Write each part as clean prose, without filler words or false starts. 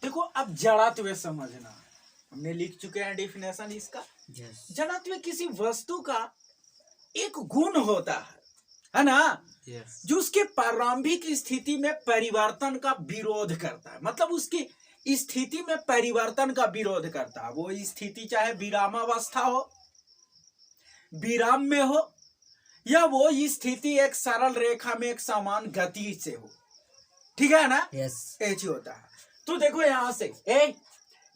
देखो अब जड़त्व समझना, हमने लिख चुके हैं डिफिनेशन इसका। जड़त्व किसी वस्तु का एक गुण होता है ना, जो उसके प्रारंभिक स्थिति में परिवर्तन का विरोध करता है, मतलब उसकी स्थिति में परिवर्तन का विरोध करता है। वो स्थिति चाहे विरामावस्था हो, विराम में हो, या वो स्थिति एक सरल रेखा में एक समान गति से हो, ठीक है ना। ऐसी होता है। तो देखो यहां से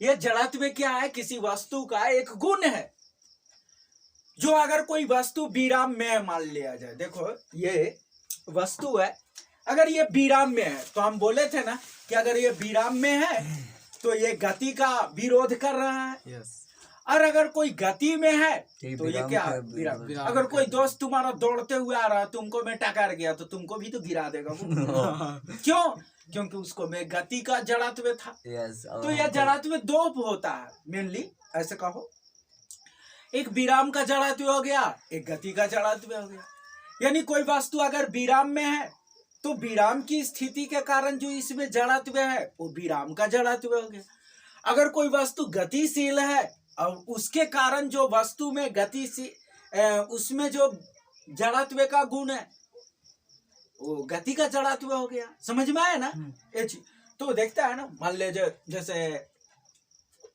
ये जड़त्व क्या है, किसी वस्तु का एक गुण है, जो अगर कोई वस्तु विराम में है, मान लिया जाए, देखो ये वस्तु है, अगर ये विराम में है तो हम बोले थे ना कि अगर ये विराम में है तो ये गति का विरोध कर रहा है। और अगर कोई गति में है तो ये क्या, विराम। अगर कोई दोस्त तुम्हारा दौड़ते हुए आ रहा है, तुमको मैं टकर गया तो तुमको भी तो गिरा देगा वो। क्यों? क्योंकि उसको में गति का जड़त्व था। तो यह जड़त्व दो होता है मेनली, ऐसे कहो, एक विराम का जड़त्व हो गया, एक गति का जड़त्व हो गया। यानी कोई वस्तु अगर विराम में है तो विराम की स्थिति के कारण जो इसमें जड़त्व है वो विराम का जड़त्व हो गया। अगर कोई वस्तु गतिशील है और उसके कारण जो वस्तु में गतिशील, उसमें जो जड़त्व का गुण है वो गति का जड़त्व हो गया। समझ में आया ना ये चीज? तो देखता है ना, मान ले जैसे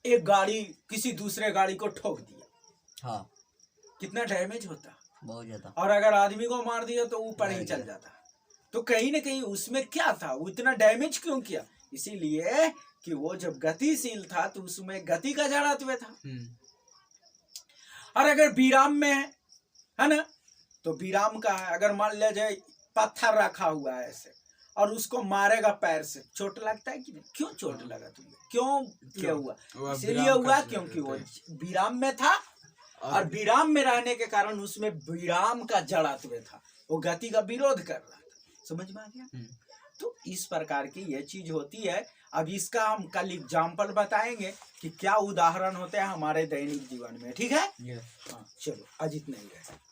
एक गाड़ी किसी दूसरे गाड़ी को ठोक दिया, हाँ, कितना डैमेज होता, बहुत ज्यादा। और अगर आदमी को मार दिया तो ऊपर ही चल जाता। तो कहीं ना कहीं उसमें क्या था, वो इतना डैमेज क्यों किया? इसीलिए कि वो जब गतिशील था तो उसमें गति का जड़त्व था। और अगर विराम में है ना, तो विराम का है। अगर मान लिया जाए पत्थर रखा हुआ है ऐसे और उसको मारेगा पैर से, चोट लगता है कि नहीं? क्यों चोट लगा तुम्हें? क्या हुआ? इसीलिए हुआ क्योंकि वो विराम में था, और विराम में रहने के कारण उसमें विराम का जड़त्व था, वो गति का विरोध कर रहा था। समझ में आ गया? तो इस प्रकार की ये चीज होती है। अब इसका हम कल एग्जाम्पल बताएंगे कि क्या उदाहरण होते हैं हमारे दैनिक जीवन में, ठीक है? हाँ, चलो आज इतना ही है।